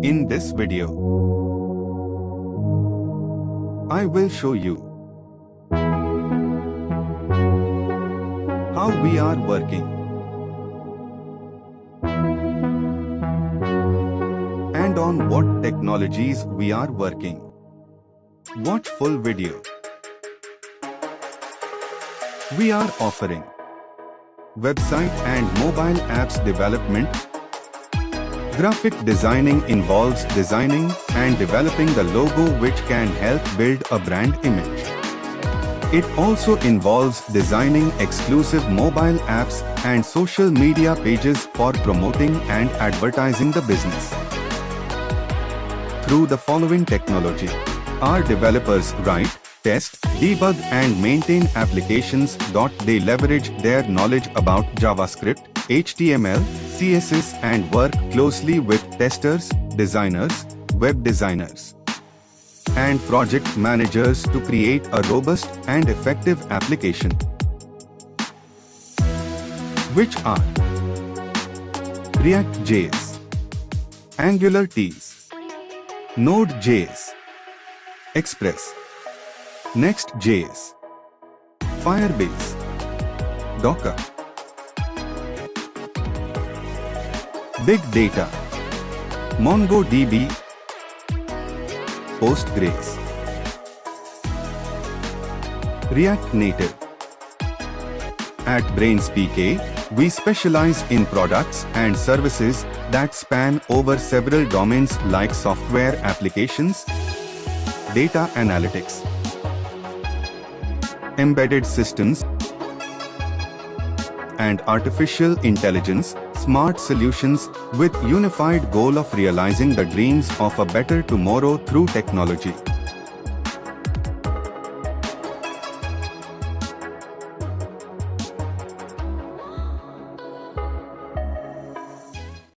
In this video, I will show you how we are working and on what technologies we are working. Watch full video. We are offering website and mobile apps development. Graphic designing involves designing and developing the logo which can help build a brand image. It also involves designing exclusive mobile apps and social media pages for promoting and advertising the business. Through the following technology, our developers write, test, debug and maintain applications. They leverage their knowledge about JavaScript, HTML, CSS and work closely with testers, designers, web designers, and project managers to create a robust and effective application, which are React.js, AngularJS, Node.js, Express, Next.js, Firebase, Docker, Big Data, MongoDB, Postgres, React Native. At BrainsPK, we specialize in products and services that span over several domains like software applications, data analytics, embedded systems, and artificial intelligence, smart solutions with unified goal of realizing the dreams of a better tomorrow through technology.